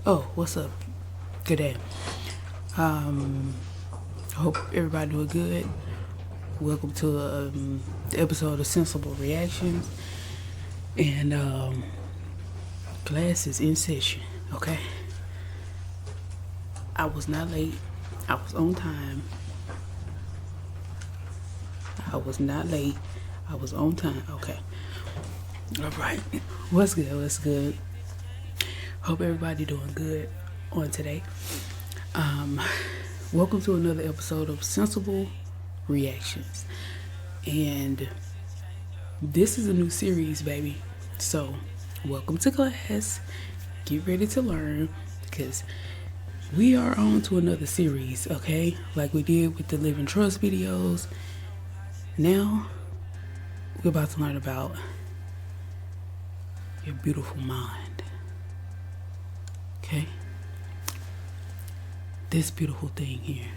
Oh, what's up? Good day. I hope everybody doing good. Welcome to the episode of Sensible Reactions. And class is in session, okay? I was not late. I was on time. I was not late. I was on time, okay? All right. What's good? What's good? Hope everybody doing good on today. Welcome to another episode of Sensible Reactions. And this is a new series, baby. So, welcome to class. Get ready to learn, because we are on to another series, okay? Like we did with the Living Trust videos. Now, we're about to learn about your beautiful mind. Okay? This beautiful thing here.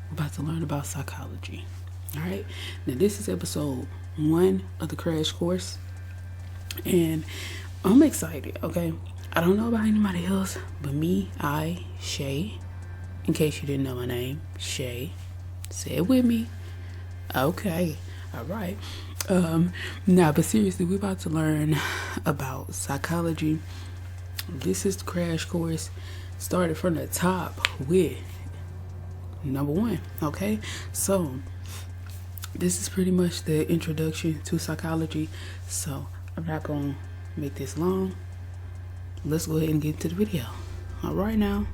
We're about to learn about psychology. Alright? Now this is episode 1 of the crash course. And I'm excited, okay? I don't know about anybody else, but me, ShAyee. In case you didn't know my name, ShAyee. Say it with me. Okay. Alright. But seriously, we're about to learn about psychology. This is the crash course. Started from the top with number 1, okay? So, this is pretty much the introduction to psychology. So, I'm not going to make this long. Let's go ahead and get into the video. All right now.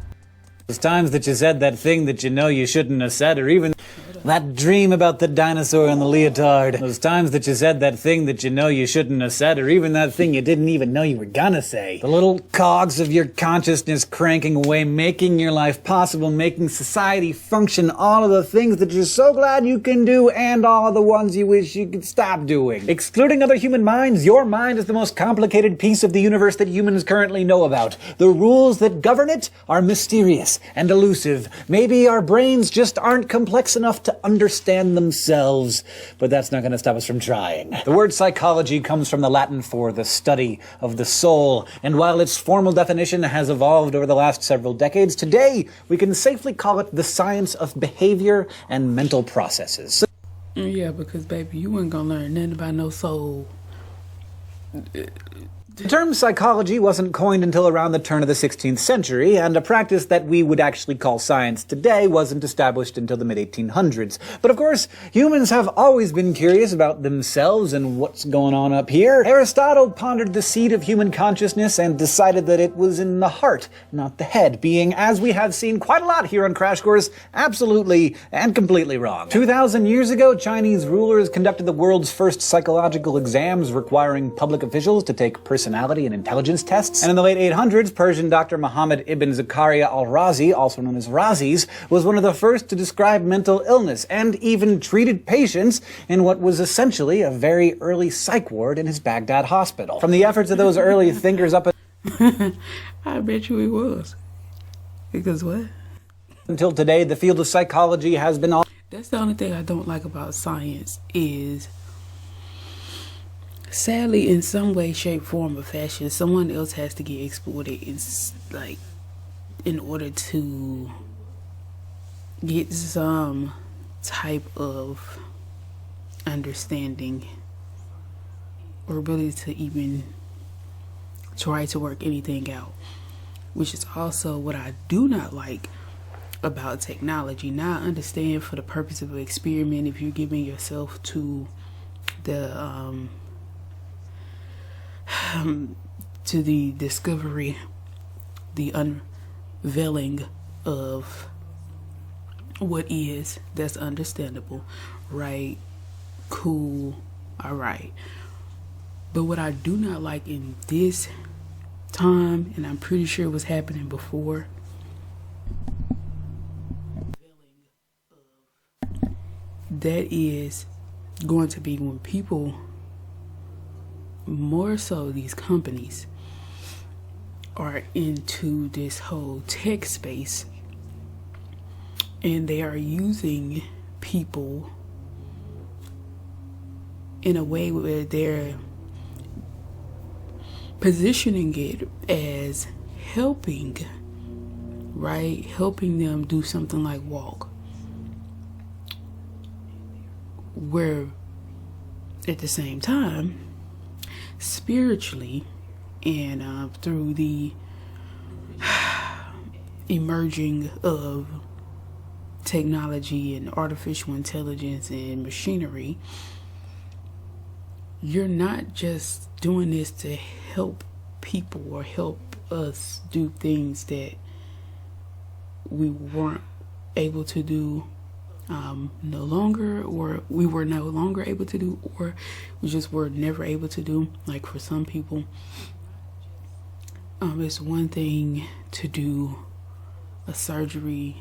Those times that you said that thing that you know you shouldn't have said, or even that dream about the dinosaur and the leotard. Those times that you said that thing that you know you shouldn't have said, or even that thing you didn't even know you were gonna say. The little cogs of your consciousness cranking away, making your life possible, making society function, all of the things that you're so glad you can do, and all of the ones you wish you could stop doing. Excluding other human minds, your mind is the most complicated piece of the universe that humans currently know about. The rules that govern it are mysterious and elusive. Maybe our brains just aren't complex enough to understand themselves, but that's not going to stop us from trying. The word psychology comes from the Latin for the study of the soul, and while its formal definition has evolved over the last several decades, today we can safely call it the science of behavior and mental processes. Yeah, because baby, you ain't gonna learn nothing about no soul. The term psychology wasn't coined until around the turn of the 16th century, and a practice that we would actually call science today wasn't established until the mid-1800s. But of course, humans have always been curious about themselves and what's going on up here. Aristotle pondered the seed of human consciousness and decided that it was in the heart, not the head, being, as we have seen quite a lot here on Crash Course, absolutely and completely wrong. 2,000 years ago, Chinese rulers conducted the world's first psychological exams requiring public officials to take personality and intelligence tests. And in the late 800s, Persian Dr. Muhammad ibn Zakaria al-Razi, also known as Razis, was one of the first to describe mental illness and even treated patients in what was essentially a very early psych ward in his Baghdad hospital. From the efforts of those early thinkers up I bet you it was. Because what? until today, the field of psychology has been all... That's the only thing I don't like about science is, sadly, in some way, shape, form, or fashion, someone else has to get exploited. It's like, in order to get some type of understanding or ability to even try to work anything out, which is also what I do not like about technology. Now I understand, for the purpose of an experiment, if you're giving yourself to the discovery, the unveiling of what is, that's understandable, right? Cool, all right. But what I do not like in this time, and I'm pretty sure it was happening before, that is going to be when people, more so these companies, are into this whole tech space, and they are using people in a way where they're positioning it as helping, right? Helping them do something like walk. Where at the same time, spiritually, and through the emerging of technology and artificial intelligence and machinery, you're not just doing this to help people or help us do things that we weren't able to do no longer, or we were no longer able to do, or we just were never able to do. Like for some people, it's one thing to do a surgery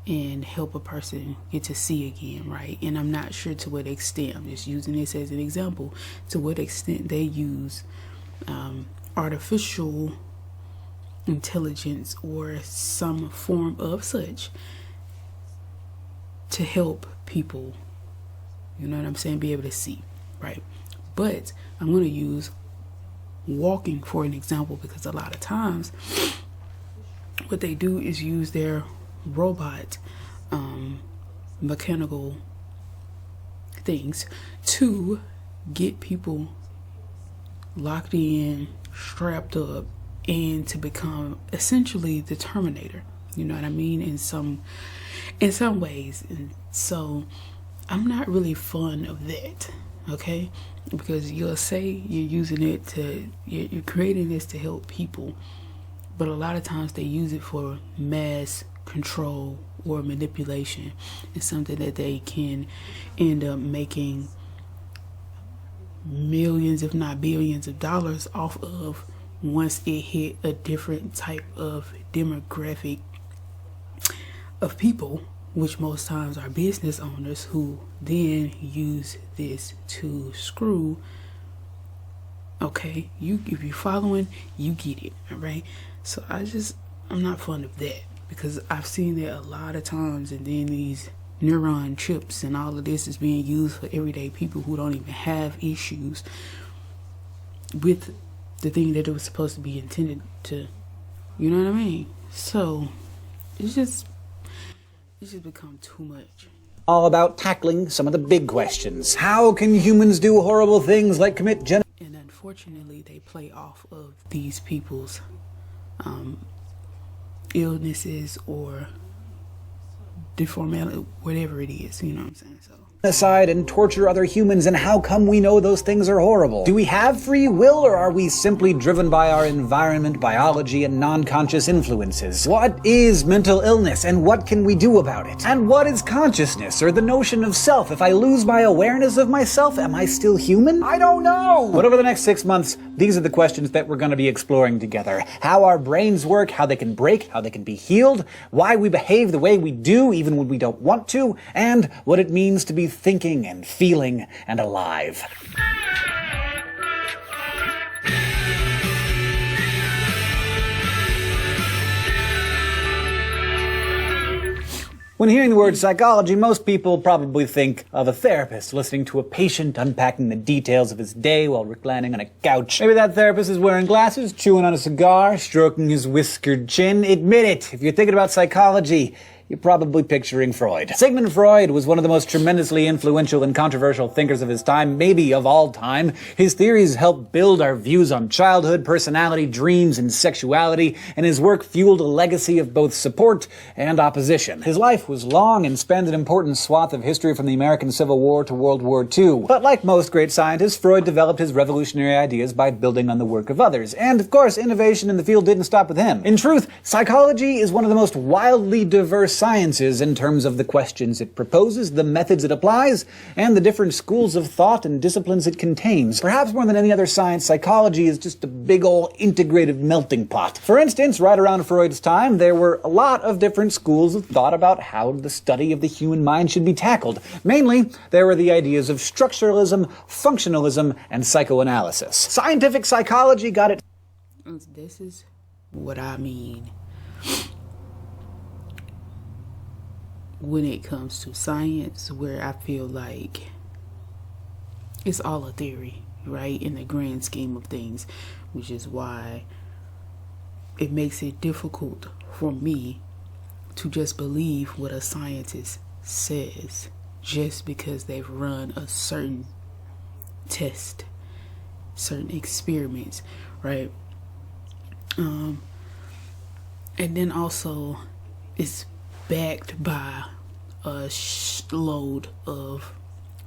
and help a person get to see again, right? And I'm not sure to what extent, I'm just using this as an example, to what extent they use artificial intelligence or some form of such to help people, you know what I'm saying, be able to see, right? But I'm going to use walking for an example, because a lot of times what they do is use their robot mechanical things to get people locked in, strapped up, and to become essentially the Terminator, you know what I mean, in some ways. And so I'm not really fond of that, okay? Because you'll say you're using it to, you're creating this to help people, but a lot of times they use it for mass control or manipulation. It's something that they can end up making millions, if not billions of dollars off of once it hit a different type of demographic of people, which most times are business owners, who then use this to screw. Okay, if you're following, you get it, all right? So I'm not fond of that, because I've seen that a lot of times, and then these neuron chips and all of this is being used for everyday people who don't even have issues with the thing that it was supposed to be intended to, you know what I mean? So it's just become too much. All about tackling some of the big questions. How can humans do horrible things like commit And unfortunately, they play off of these people's illnesses or deformality, whatever it is, you know what I'm saying? So genocide and torture other humans, and how come we know those things are horrible? Do we have free will, or are we simply driven by our environment, biology, and non-conscious influences? What is mental illness, and what can we do about it? And what is consciousness, or the notion of self? If I lose my awareness of myself, am I still human? I don't know! But over the next 6 months, these are the questions that we're going to be exploring together. How our brains work, how they can break, how they can be healed, why we behave the way we do even when we don't want to, and what it means to be thinking and feeling and alive. When hearing the word psychology, most people probably think of a therapist listening to a patient unpacking the details of his day while reclining on a couch. Maybe that therapist is wearing glasses, chewing on a cigar, stroking his whiskered chin. Admit it, if you're thinking about psychology, you're probably picturing Freud. Sigmund Freud was one of the most tremendously influential and controversial thinkers of his time, maybe of all time. His theories helped build our views on childhood, personality, dreams, and sexuality, and his work fueled a legacy of both support and opposition. His life was long and spanned an important swath of history from the American Civil War to World War II. But like most great scientists, Freud developed his revolutionary ideas by building on the work of others. And of course, innovation in the field didn't stop with him. In truth, psychology is one of the most wildly diverse sciences in terms of the questions it proposes, the methods it applies, and the different schools of thought and disciplines it contains. Perhaps more than any other science, psychology is just a big ol' integrated melting pot. For instance, right around Freud's time, there were a lot of different schools of thought about how the study of the human mind should be tackled. Mainly, there were the ideas of structuralism, functionalism, and psychoanalysis. Scientific psychology got it. This is what I mean when it comes to science, where I feel like it's all a theory, right? In the grand scheme of things, which is why it makes it difficult for me to just believe what a scientist says just because they've run a certain test, certain experiments, right? And then also it's backed by a load of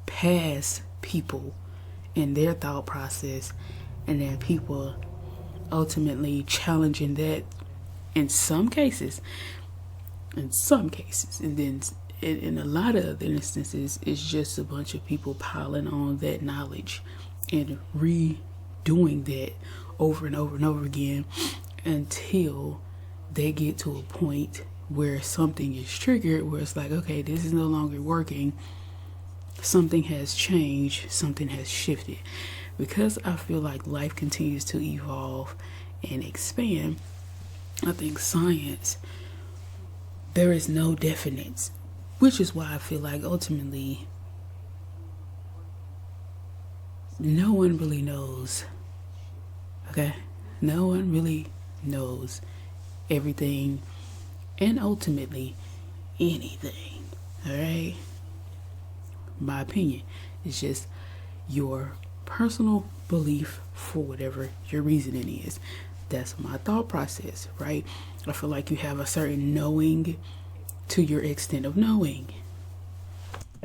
past people and their thought process, and then people ultimately challenging that in some cases, and then in a lot of other instances it's just a bunch of people piling on that knowledge and redoing that over and over and over again until they get to a point where something is triggered, where it's like, okay, this is no longer working, something has changed, something has shifted. Because I feel like life continues to evolve and expand, I think science, there is no definite, which is why I feel like ultimately no one really knows. Okay? No one really knows everything and ultimately anything. Alright? My opinion is just your personal belief for whatever your reasoning is. That's my thought process, right? I feel like you have a certain knowing to your extent of knowing.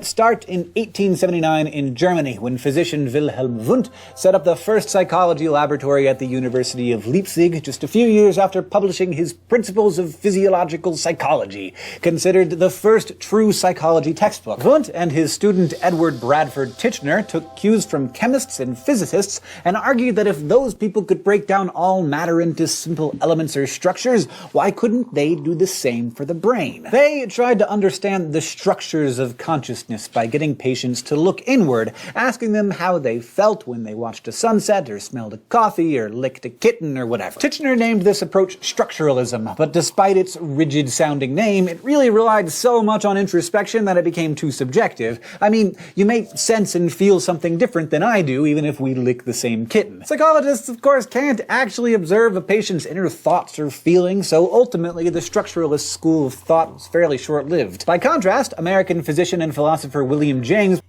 Start in 1879 in Germany, when physician Wilhelm Wundt set up the first psychology laboratory at the University of Leipzig, just a few years after publishing his Principles of Physiological Psychology, considered the first true psychology textbook. Wundt and his student Edward Bradford Titchener took cues from chemists and physicists and argued that if those people could break down all matter into simple elements or structures, why couldn't they do the same for the brain? They tried to understand the structures of consciousness by getting patients to look inward, asking them how they felt when they watched a sunset, or smelled a coffee, or licked a kitten, or whatever. Titchener named this approach structuralism, but despite its rigid-sounding name, it really relied so much on introspection that it became too subjective. I mean, you may sense and feel something different than I do, even if we lick the same kitten. Psychologists, of course, can't actually observe a patient's inner thoughts or feelings, so ultimately the structuralist school of thought was fairly short-lived. By contrast, American physician and philosopher William James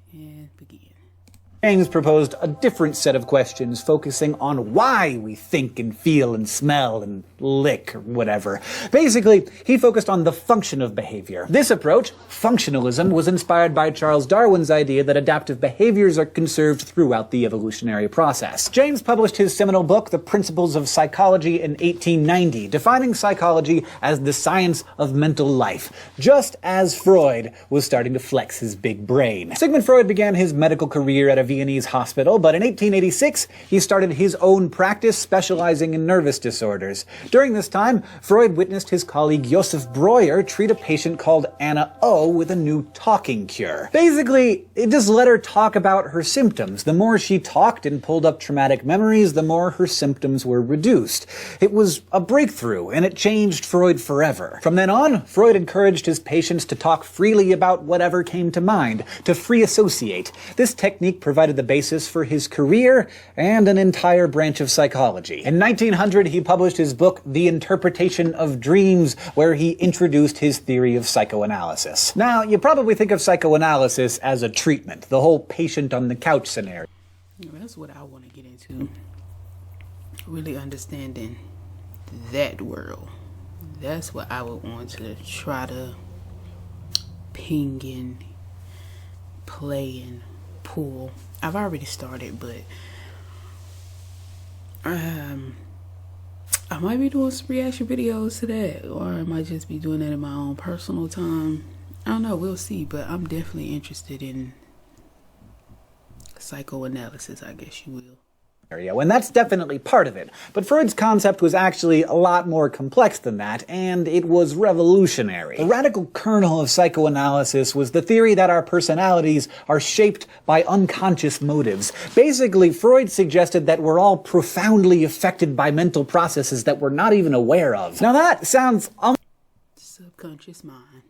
proposed a different set of questions, focusing on why we think and feel and smell and lick or whatever. Basically, he focused on the function of behavior. This approach, functionalism, was inspired by Charles Darwin's idea that adaptive behaviors are conserved throughout the evolutionary process. James published his seminal book, The Principles of Psychology, in 1890, defining psychology as the science of mental life, just as Freud was starting to flex his big brain. Sigmund Freud began his medical career at a Viennese hospital, but in 1886 he started his own practice specializing in nervous disorders. During this time, Freud witnessed his colleague Joseph Breuer treat a patient called Anna O with a new talking cure. Basically, it just let her talk about her symptoms. The more she talked and pulled up traumatic memories, the more her symptoms were reduced. It was a breakthrough, and it changed Freud forever. From then on, Freud encouraged his patients to talk freely about whatever came to mind, to free associate. This technique provided the basis for his career and an entire branch of psychology. In 1900, he published his book, The Interpretation of Dreams, where he introduced his theory of psychoanalysis. Now, you probably think of psychoanalysis as a treatment, the whole patient on the couch scenario. That's what I want to get into. Really understanding that world. That's what I would want to try to ping and play and pull. I've already started, but I might be doing some reaction videos to that, or I might just be doing it in my own personal time. I don't know, we'll see, but I'm definitely interested in psychoanalysis, I guess you will. and that's definitely part of it. But Freud's concept was actually a lot more complex than that, and it was revolutionary. The radical kernel of psychoanalysis was the theory that our personalities are shaped by unconscious motives. Basically, Freud suggested that we're all profoundly affected by mental processes that we're not even aware of. Now that sounds subconscious mind.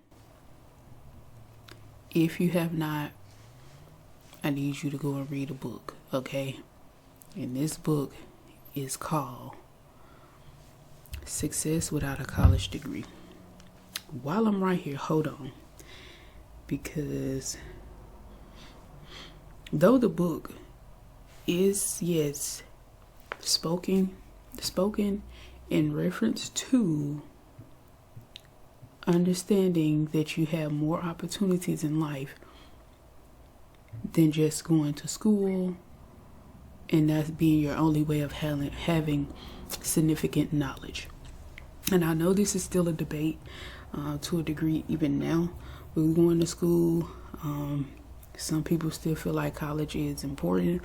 If you have not, I need you to go and read a book, okay? And this book is called Success Without a College Degree. While I'm right here, hold on. Because though the book is, yes, spoken in reference to understanding that you have more opportunities in life than just going to school, and that's being your only way of having significant knowledge. And I know this is still a debate to a degree even now with going to school. Some people still feel like college is important.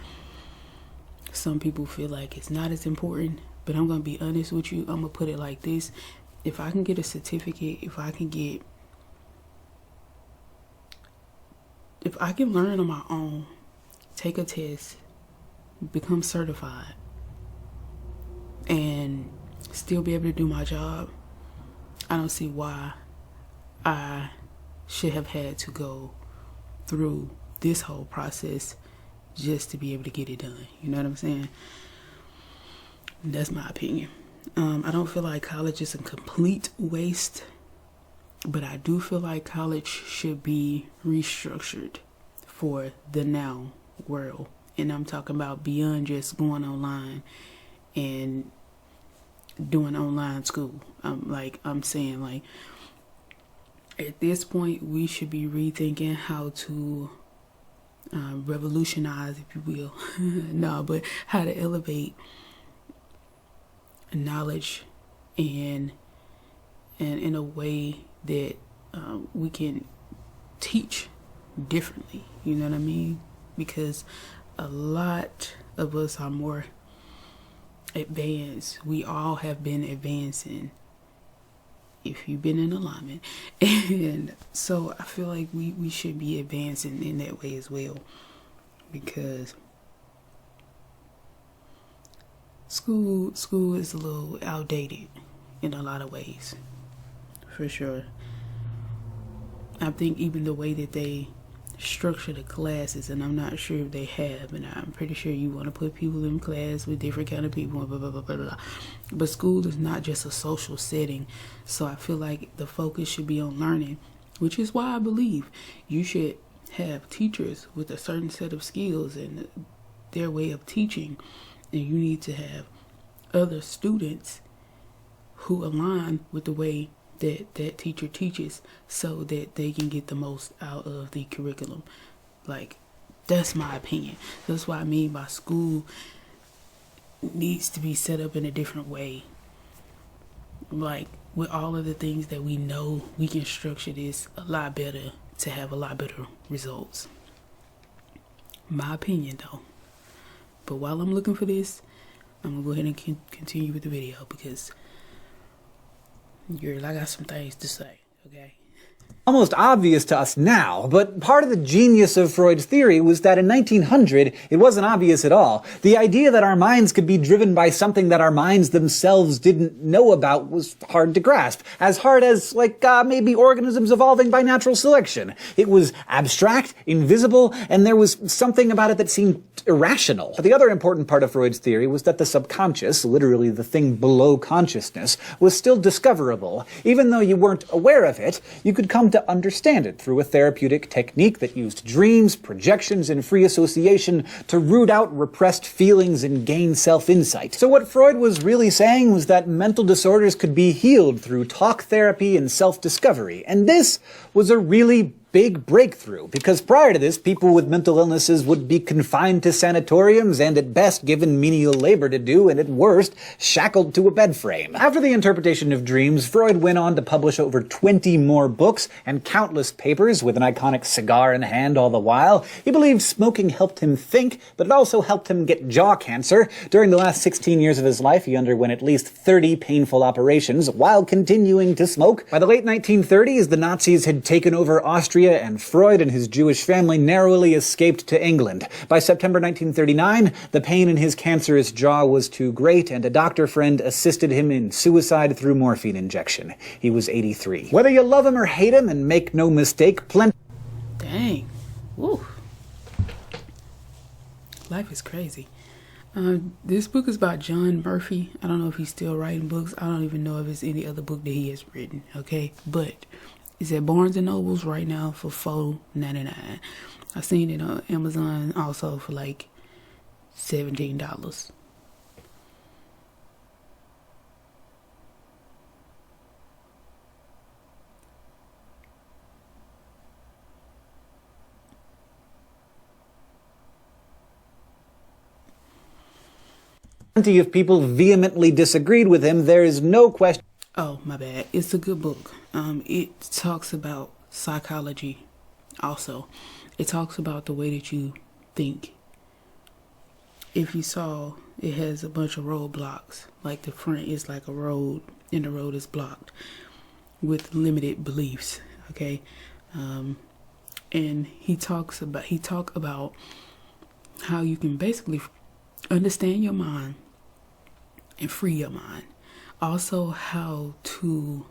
Some people feel like it's not as important. But I'm going to be honest with you. I'm going to put it like this. If I can get a certificate, if I can learn on my own, take a test, become certified, and still be able to do my job, I don't see why I should have had to go through this whole process just to be able to get it done. You know what I'm saying? That's my opinion. I don't feel like college is a complete waste, but I do feel like college should be restructured for the now world. And I'm talking about beyond just going online and doing online school. I'm saying at this point we should be rethinking how to revolutionize, if you will, no, but how to elevate knowledge and in a way that we can teach differently. You know what I mean? Because a lot of us are more advanced. We all have been advancing if you've been in alignment. And so I feel like we should be advancing in that way as well, because school is a little outdated in a lot of ways, for sure. I think even the way that they structure the classes, and I'm not sure if they have, and I'm pretty sure you want to put people in class with different kind of people, blah, blah, blah, blah, blah. But school is not just a social setting, so I feel like the focus should be on learning, which is why I believe you should have teachers with a certain set of skills and their way of teaching, and you need to have other students who align with the way that teacher teaches, so that they can get the most out of the curriculum. That's my opinion. That's what I mean by school needs to be set up in a different way. With all of the things that we know, we can structure this a lot better to have a lot better results. My opinion, though. But while I'm looking for this, I'm gonna go ahead and continue with the video, because I got some things to say, okay? Almost obvious to us now, but part of the genius of Freud's theory was that in 1900, it wasn't obvious at all. The idea that our minds could be driven by something that our minds themselves didn't know about was hard to grasp. As hard as, maybe organisms evolving by natural selection. It was abstract, invisible, and there was something about it that seemed irrational. But the other important part of Freud's theory was that the subconscious, literally the thing below consciousness, was still discoverable. Even though you weren't aware of it, you could come to understand it through a therapeutic technique that used dreams, projections, and free association to root out repressed feelings and gain self-insight. So what Freud was really saying was that mental disorders could be healed through talk therapy and self-discovery, and this was a really big breakthrough, because prior to this, people with mental illnesses would be confined to sanatoriums and at best given menial labor to do, and at worst, shackled to a bed frame. After the interpretation of dreams, Freud went on to publish over 20 more books and countless papers with an iconic cigar in hand all the while. He believed smoking helped him think, but it also helped him get jaw cancer. During the last 16 years of his life, he underwent at least 30 painful operations while continuing to smoke. By the late 1930s, the Nazis had taken over Austria, and Freud and his Jewish family narrowly escaped to England. By September 1939, the pain in his cancerous jaw was too great, and a doctor friend assisted him in suicide through morphine injection. He was 83. Whether you love him or hate him, and make no mistake, Dang. Woo. Life is crazy. This book is about John Murphy. I don't know if he's still writing books. I don't even know if it's any other book that he has written, okay? But it's at Barnes & Nobles right now for $4.99. I've seen it on Amazon also for like $17. Plenty of people vehemently disagreed with him. There is no question. Oh, my bad. It's a good book. It talks about psychology also. It talks about the way that you think. If you saw, it has a bunch of roadblocks. Like the front is like a road, and the road is blocked with limited beliefs, okay? And he talk about how you can basically understand your mind and free your mind. Also, how to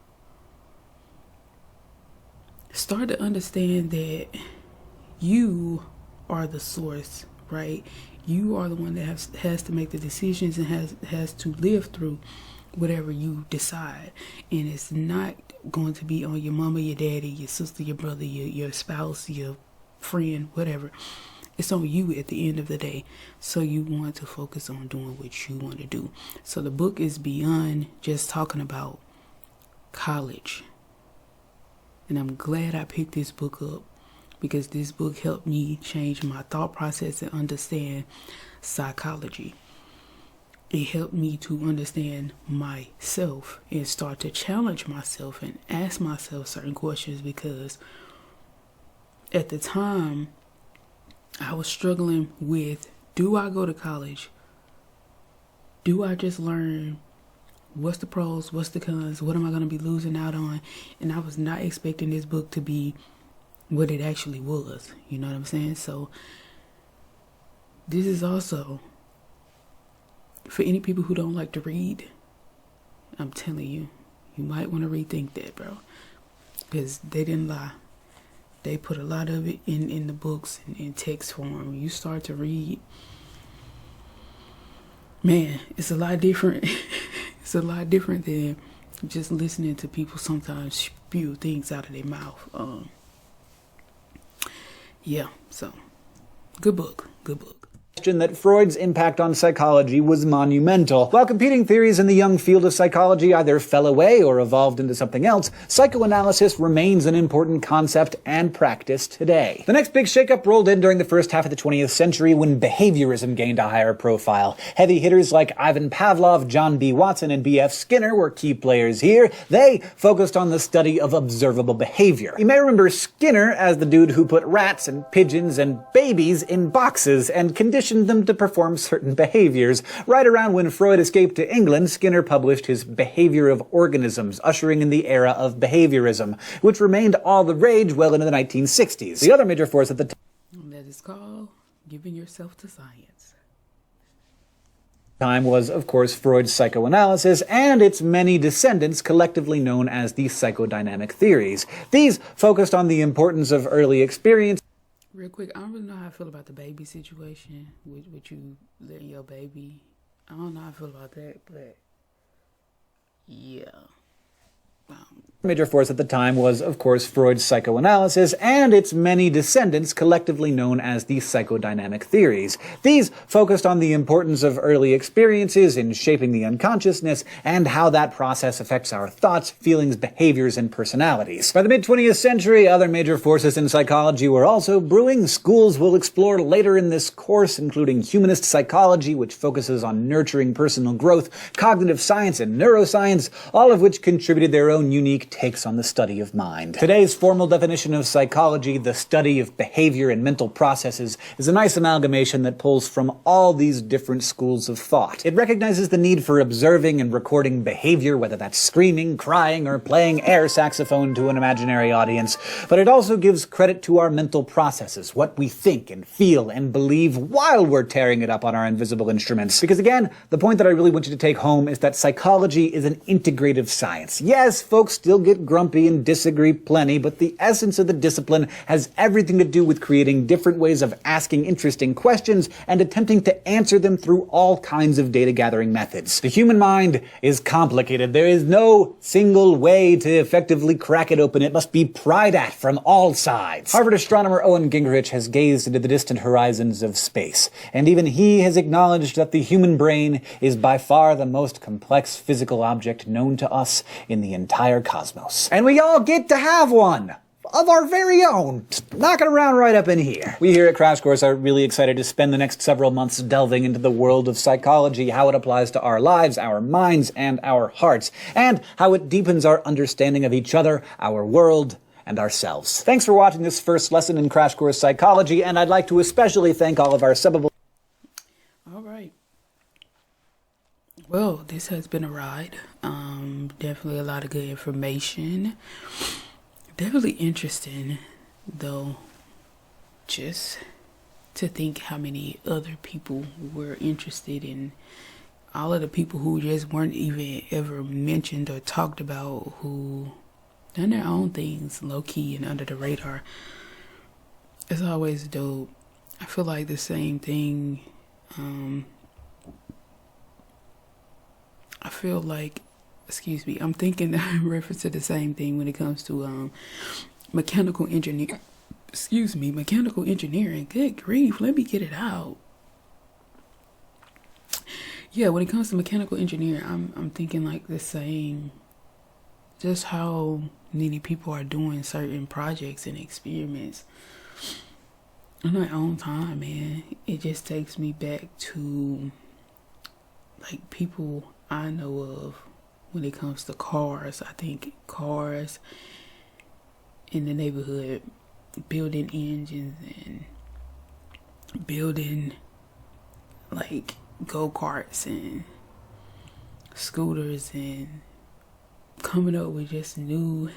start to understand that you are the source, right? You are the one that has to make the decisions and has to live through whatever you decide. And it's not going to be on your mama, your daddy, your sister, your brother, your spouse, your friend, whatever. It's on you at the end of the day. So you want to focus on doing what you want to do. So the book is beyond just talking about college. And I'm glad I picked this book up, because this book helped me change my thought process and understand psychology. It helped me to understand myself and start to challenge myself and ask myself certain questions, because at the time I was struggling with, do I go to college? Do I just learn what's the pros, what's the cons, what am I going to be losing out on? And I was not expecting this book to be what it actually was. You know what I'm saying? So this is also for any people who don't like to read. I'm telling you, you might want to rethink that, bro, because they didn't lie. They put a lot of it in the books and in text form. When you start to read, man, it's a lot different. It's a lot different than just listening to people sometimes spew things out of their mouth. Yeah, so good book. That Freud's impact on psychology was monumental. While competing theories in the young field of psychology either fell away or evolved into something else, psychoanalysis remains an important concept and practice today. The next big shakeup rolled in during the first half of the 20th century when behaviorism gained a higher profile. Heavy hitters like Ivan Pavlov, John B. Watson, and B.F. Skinner were key players here. They focused on the study of observable behavior. You may remember Skinner as the dude who put rats and pigeons and babies in boxes and conditioned them to perform certain behaviors. Right around when Freud escaped to England, Skinner published his Behavior of Organisms, ushering in the era of behaviorism, which remained all the rage well into the 1960s. The other major force at the That is called giving yourself to science. time was, of course, Freud's psychoanalysis and its many descendants, collectively known as the psychodynamic theories. These focused on the importance of early experience. Real quick, I don't really know how I feel about the baby situation with you letting your baby. I don't know how I feel about that, but yeah. Major force at the time was, of course, Freud's psychoanalysis and its many descendants, collectively known as the psychodynamic theories. These focused on the importance of early experiences in shaping the unconsciousness and how that process affects our thoughts, feelings, behaviors, and personalities. By the mid-20th century, other major forces in psychology were also brewing. Schools we'll explore later in this course, including humanist psychology, which focuses on nurturing personal growth, cognitive science, and neuroscience, all of which contributed their own unique takes on the study of mind. Today's formal definition of psychology, the study of behavior and mental processes, is a nice amalgamation that pulls from all these different schools of thought. It recognizes the need for observing and recording behavior, whether that's screaming, crying, or playing air saxophone to an imaginary audience, but it also gives credit to our mental processes, what we think and feel and believe while we're tearing it up on our invisible instruments. Because again, the point that I really want you to take home is that psychology is an integrative science. Yes, folks still get grumpy and disagree plenty, but the essence of the discipline has everything to do with creating different ways of asking interesting questions and attempting to answer them through all kinds of data gathering methods. The human mind is complicated. There is no single way to effectively crack it open. It must be pried at from all sides. Harvard astronomer Owen Gingerich has gazed into the distant horizons of space, and even he has acknowledged that the human brain is by far the most complex physical object known to us in the entire cosmos. And we all get to have one of our very own, just knocking around right up in here. We here at Crash Course are really excited to spend the next several months delving into the world of psychology, how it applies to our lives, our minds, and our hearts, and how it deepens our understanding of each other, our world, and ourselves. Thanks for watching this first lesson in Crash Course Psychology, and I'd like to especially thank all of our subbable... All right. Well, this has been a ride. Definitely a lot of good information. Definitely interesting, though, just to think how many other people were interested in all of the people who just weren't even ever mentioned or talked about, who done their own things low-key and under the radar. It's always dope. I feel like the same thing. I feel like, I'm thinking in reference to the same thing when it comes to mechanical engineering. Mechanical engineering. Good grief, let me get it out. Yeah, when it comes to mechanical engineering, I'm thinking like the same. Just how many people are doing certain projects and experiments on their own time, man. It just takes me back to like people I know of when it comes to cars. I think cars in the neighborhood, building engines and building like go-karts and scooters and coming up with just new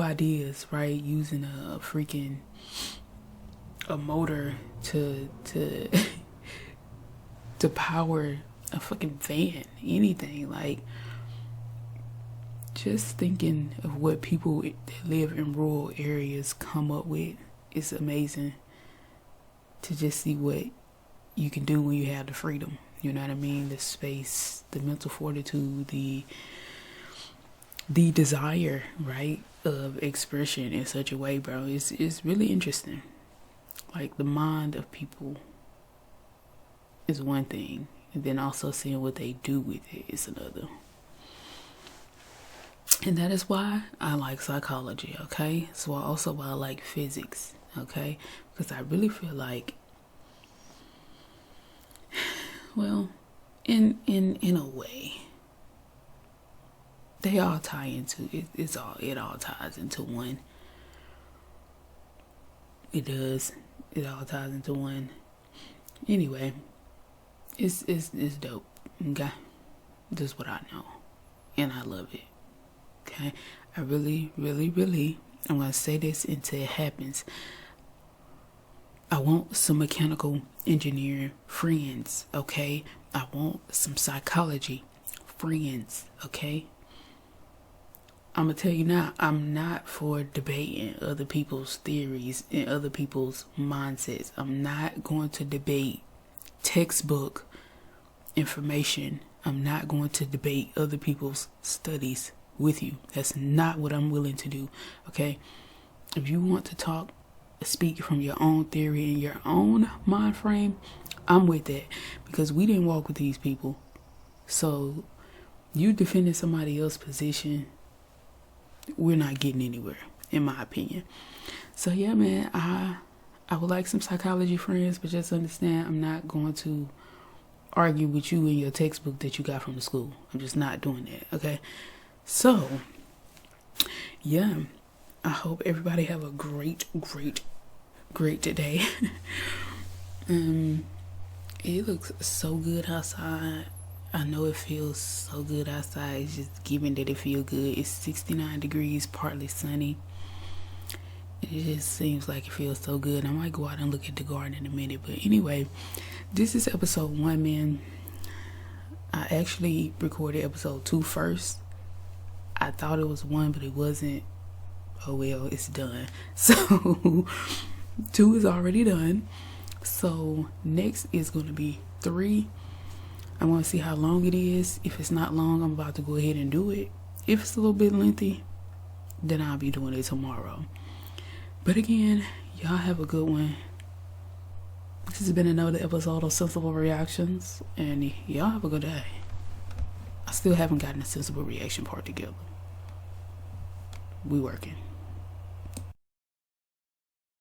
ideas, right? Using a motor to power a fucking van, anything. Like, just thinking of what people that live in rural areas come up with is amazing. To just see what you can do when you have the freedom, you know what I mean? The space, the mental fortitude, the desire, right, of expression in such a way, bro. It's really interesting. Like, the mind of people is one thing, and then also seeing what they do with it is another. And that is why I like psychology, okay? So also why I like physics, okay? Because I really feel like, well, in a way, they all tie into it. It all ties into one. It does. It all ties into one. Anyway, it's dope. Okay, this is what I know, and I love it. Okay, I really, really, really, I'm gonna say this until it happens. I want some mechanical engineering friends. Okay, I want some psychology friends. Okay. I'm gonna tell you now, I'm not for debating other people's theories and other people's mindsets. I'm not going to debate textbook information. I'm not going to debate other people's studies with you. That's not what I'm willing to do. Okay? If you want to talk, speak from your own theory and your own mind frame, I'm with that, because we didn't walk with these people. So you defending somebody else's position, we're not getting anywhere, in my opinion. So yeah, man, I would like some psychology friends, but just understand I'm not going to argue with you in your textbook that you got from the school. I'm just not doing that, okay? So yeah, I hope everybody have a great day. It looks so good outside. I know it feels so good outside. It's just given that it feels good. It's 69 degrees, partly sunny. It just seems like it feels so good. I might go out and look at the garden in a minute. But anyway, this is episode 1, man. I actually recorded episode 2 first. I thought it was 1, but it wasn't. Oh well, it's done. So 2 is already done. So next is going to be 3. I want to see how long it is. If it's not long, I'm about to go ahead and do it. If it's a little bit lengthy, then I'll be doing it tomorrow. But again, y'all have a good one. This has been another episode of Sensible Reactions, and y'all have a good day. I still haven't gotten the sensible reaction part together. We working.